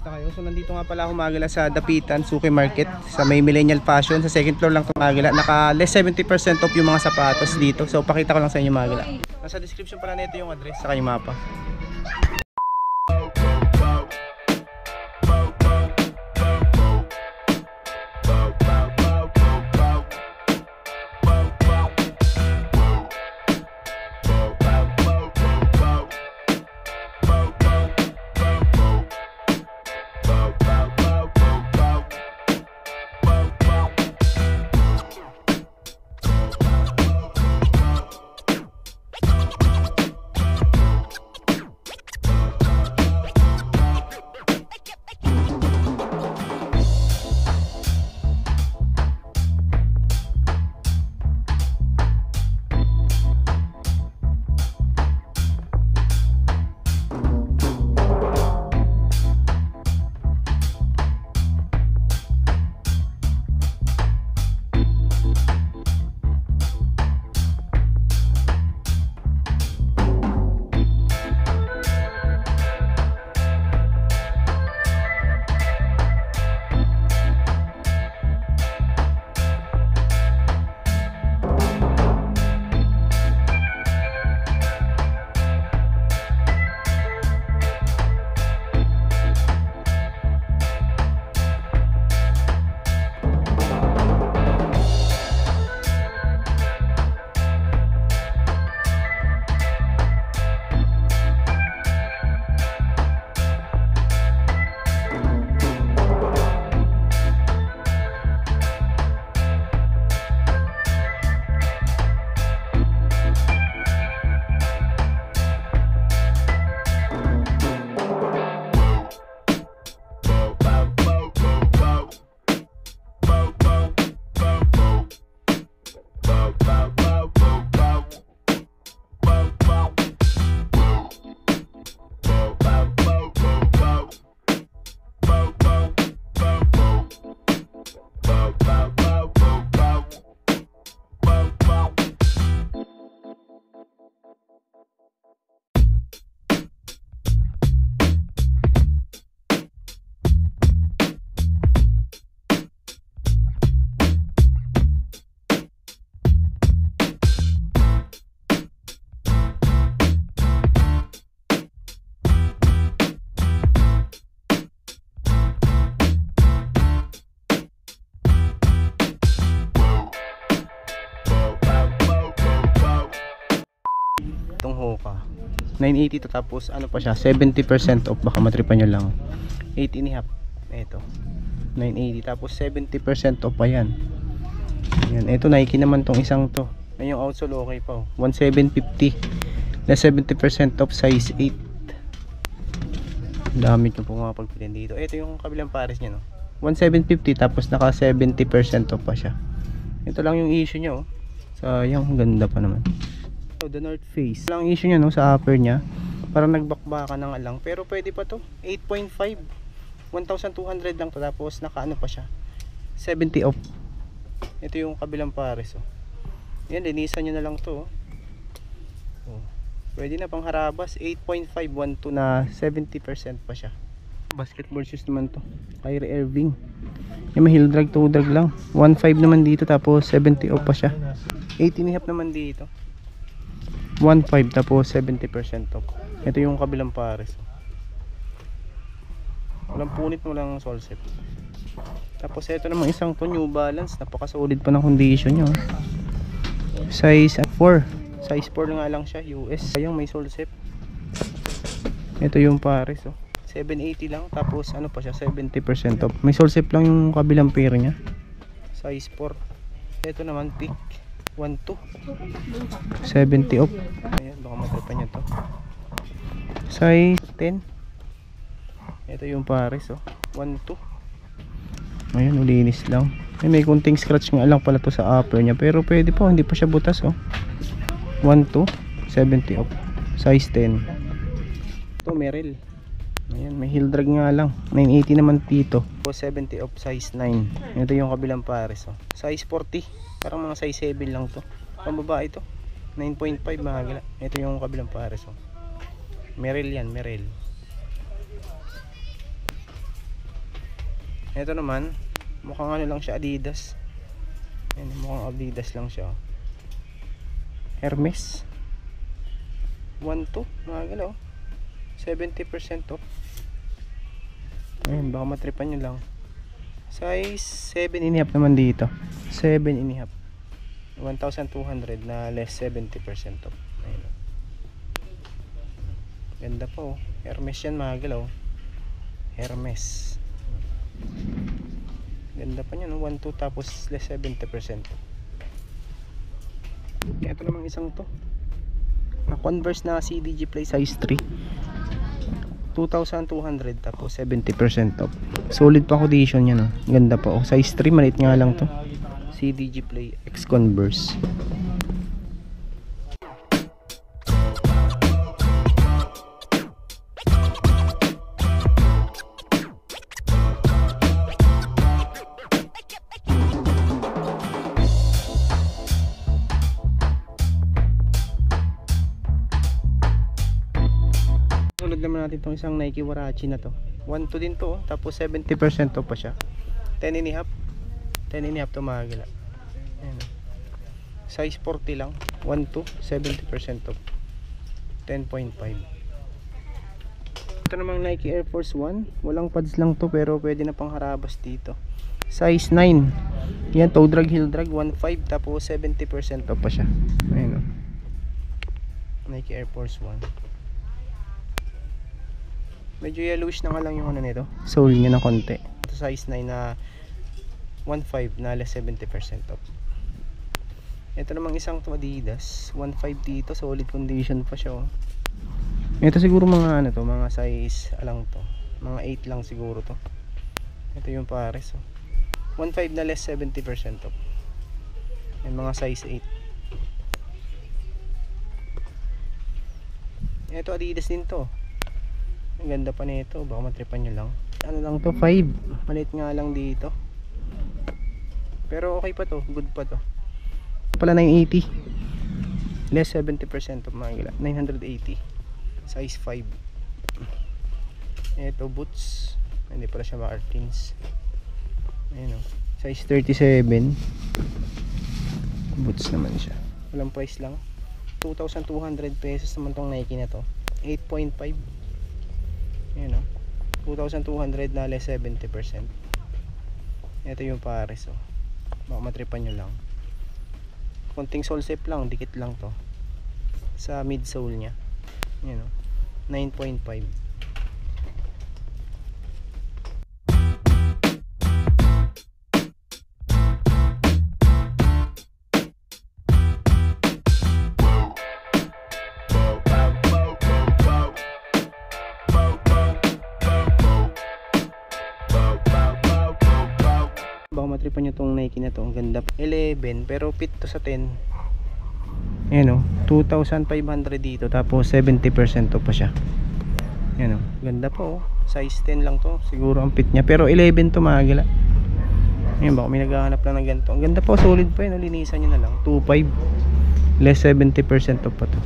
Na kayo. So nandito nga pala ako Magala sa Dapitan, Suki Market sa may Millennial Fashion. Sa second floor lang ito Magala. Naka less 70% off yung mga sapatos dito. So pakita ko lang sa inyo Magala. Nasa description pala nito yung address sa yung mapa. Itong Hoka 980 to, tapos ano pa siya 70% off, baka matripan nyo lang 8.5. Ito 980 tapos 70% off pa yan. Yan, ito Nike naman tong isang to. Ay, yung outsole okay pa 1750 na 70% off, size 8. Dami nyo po mapagpilian dito. Ito yung kabilang pares nya, no? 1750 tapos naka 70% off pa siya. Ito lang yung issue nya, oh. Sayang, ganda pa naman. So, the North Face lang issue nya, no, sa upper nya parang nagbakbaka na nga lang, pero pwede pa to. 8.5 1,200 lang to, tapos naka ano pa siya 70 off. Ito yung kabilang pares, oh. Yan, linisan nyo na lang to, oh. Oh, pwede na pang harabas. 8.512 na 70% pa siya. Basketball shoes naman to, Kyrie Irving. Yung may heel drag, toe drag lang. 1.5 naman dito, tapos 70 off pa siya. 18.5 naman dito, 1.5 tapos 70% off. Ito yung kabilang pares, walang punit, walang sole set. Tapos ito naman isang to, New Balance, napakasolid pa ng condition nyo. Size 4, size 4 nga lang siya, US. Ayun, may sole set. Ito yung pares, oh. 780 lang, tapos ano pa siya 70% off. May sole set lang yung kabilang pair nya, size 4. Ito naman Peak 12 70 off. Ayan, baka matripan nyo to, size 10. Ito yung pares, oh. 12. Ayan, ulinis lang. May kunting scratch nga lang pala to sa upper nya, pero pwede po, hindi pa siya butas, oh. 12 70 off, size 10. Ito Merrell. Ayan, may heel drag nga lang. 980 naman dito. 70 off, size 9. Ito yung kabilang pares, oh. Size 40. Parang mga size 7 lang to. Pambaba ito. 9.5 mahagila. Ito yung kabilang pares, oh. Merrell yan, Merrell. Ito naman, mukhang ano lang siya, Adidas. Ayan, mukhang Adidas lang siya. Hermes 1.2, mga galaw, 70% off. Ayan, baka matripan nyo lang. Size 7.5 naman dito, 7.5, 1,200 na less 70% off. Ayan. Ganda po, Hermes yan, mga galaw. Hermes, ganda pa nyo, no? 1.2 tapos less 70%. Ito namang isang to, na Converse na CDG Play size 3, 2,200 tapos 70% off. Solid pa condition yan, no? Ganda pa, oh. Size 3, maliit nga lang to. CDG Play X Converse. Sunod naman natin itong isang Nike Warachi na to. 1.2 din to, oh. Tapos 70% off pa siya. 10.5, 10.5 to, mga gala. Ayan. Size 40 lang, 1.2, 70% off, 10.5. Ito namang Nike Air Force 1. Walang pads lang to, pero pwede na pang harabas dito. Size 9. Yan, toe drag, heel drag, 1.5 tapos 70% off pa siya. Ayan, oh. Nike Air Force 1. Medyo yellowish na nga lang yung ano nito, sole niya na konti. Ito size 9 na 1.5 na less 70% off. Ito namang isang to Adidas, 1.5 dito, solid condition pa siya, oh. Ito siguro mga ano to, mga size alang to, mga 8 lang siguro to. Ito yung pares, oh. 1.5 na less 70% off. Yan, mga size 8. Ito Adidas din to. Ang ganda pa nito, baka matripan nyo lang. Ano lang to, 5. Maliit nga lang dito. Pero okay pa to, good pa to. Pala 980. Less 70% of mga gila. 980. Size 5. Ito boots. Hindi pala siya Martins. Ayan, o. Size 37. Boots naman siya. Walang price lang. 2,200 pesos naman tong Nike na to. 8.5. Ayan, o. 2,200 na less 70%. Ito yung pares, oh. Baka matripan nyo lang. Konting sole shape lang, dikit lang to sa midsole nya. Ayan, oh. 9.5. Baka matripan nyo tong Nike na to. Ang ganda, 11 pero fit to sa 10. Ayan, o. 2,500 dito tapos 70% off pa siya. Ayan, o. Ganda po, oh. Size 10 lang to siguro ang fit nya, pero 11 to, mga gala. Ayan, baka may naghahanap lang ng ganito. Ang ganda po, solid pa yun, linisan nyo na lang. 2.5 less 70% off pa to.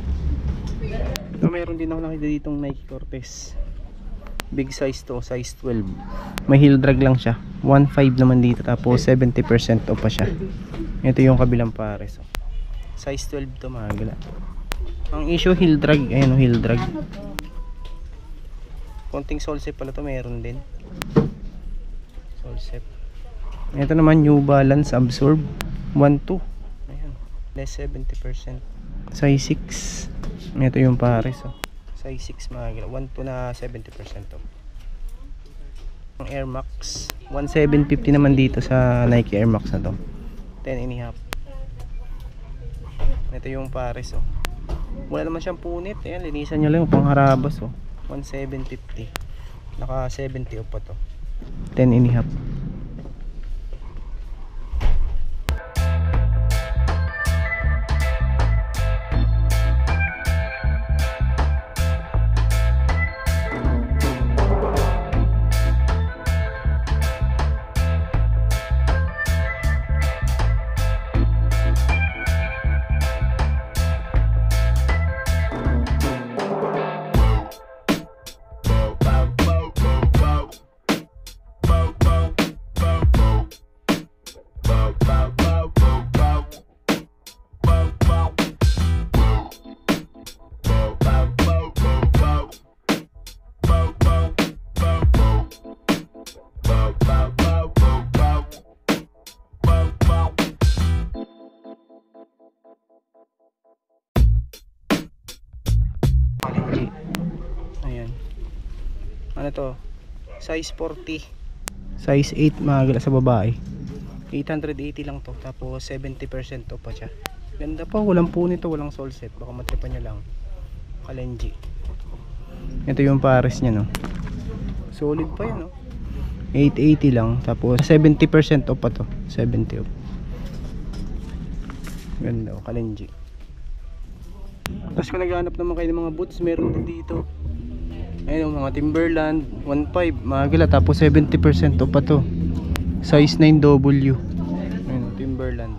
So, mayroon din ako nakita ditong Nike Cortez. Big size to, size 12. May heel drag lang siya, 1.5 naman dito tapos 70% off pa siya. Ito yung kabilang pares, oh. Size 12 to, mga gala. Ang issue, heel drag. Ayan, heel drag. Konting sole shape pala to, meron din sole shape. Ito naman New Balance Absorb 1.2. Ayan, less 70%. Size 6. Ito yung pares, oh. Size 6, mga gala. 1.2 na 70% off. Ang Air Max 1,750 naman dito sa Nike Air Max na to, 10.5. Ito yung pares, oh. Wala naman siyang punit. Ayan, linisan nyo lang yung pangharabas, oh. 1,750. Naka 70 off pa to, 10.5. to, size 40, size 8 mga gala sa babae. 880 lang to, tapos 70% off pa siya. Ganda pa, walang punit to, walang sole set, baka matripan nyo lang. Kalenji. Ito yung pares nya, no, solid pa yan, no. 880 lang, tapos 70% off pa to, 70 off. Ganda, kalenji. Tapos kung naghahanap naman kayo ng mga boots, meron din dito. Ayun, mga Timberland 1.5 mga gala, tapos 70% off pa to, size 9W. Ayun, Timberland,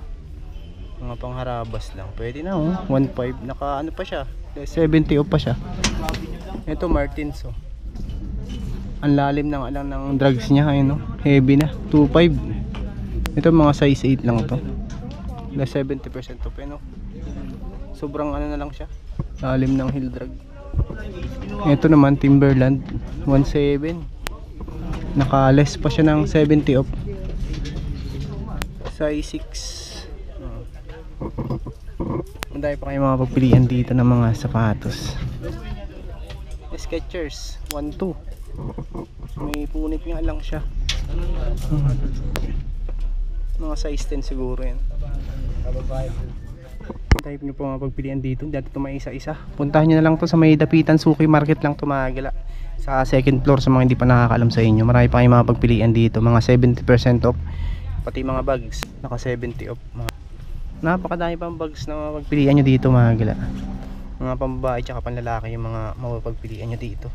mga pangharabas lang, pwede na, oh. 1.5, naka ano pa siya, 70 off pa siya. Ito Martins, oh. Ang lalim ng alang ng drugs niya, ayun, oh. Heavy na, 2.5. Ito mga size 8 lang to, na 70% off, ayun, oh. Sobrang ano na lang siya, lalim ng heel drag. Ito naman Timberland 1.7, naka-less pa siya ng 70 off, size 6. Ang dami pa kayo mga pagpilian dito ng mga sapatos. Skechers 1.2, may punit nga lang siya. Mga size 10 siguro yan. Type nyo po mga pagpilian dito, dati ito may isa-isa. Puntahan nyo na lang to sa may Dapitan Suki Market lang to mga gala, sa second floor, sa mga hindi pa nakakaalam sa inyo. Marami pa kayong mga pagpilian dito, mga 70% off, pati mga bags naka 70 off. Napakadami pang bags na mapagpilian nyo dito mga gala, mga pambabae tsaka panlalaki yung mga mapagpilian nyo dito.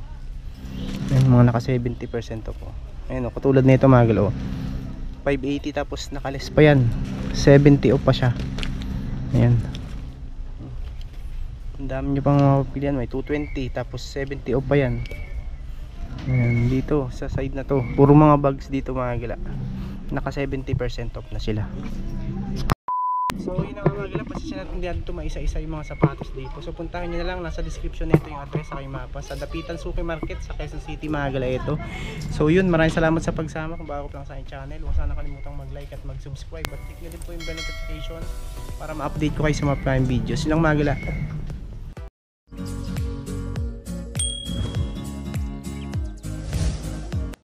Ayan, mga naka 70% off, oh. Ayan, oh, katulad nito mga gala, oh. 580 tapos nakalis pa yan, 70 off pa siya. Ayan, ang dami nyo pang mapapilian, may 220 tapos 70 off pa yan. Ayan, dito sa side na to, puro mga bags dito mga gala, naka 70% off na sila. So yun ang mga gala, pasisya natin dito maisa-isa yung mga sapatos dito. So puntahan nyo na lang, nasa description nito yung address sa kayong mapa, sa Dapitan Suki Market sa Quezon City mga gala ito. So yun, maraming salamat sa pagsama. Kung bago pa lang sa aking channel, huwag sana kalimutang mag-like at mag-subscribe, at click nyo din po yung bell notification para ma-update ko kayo sa mga prime videos. Yun lang mga gala.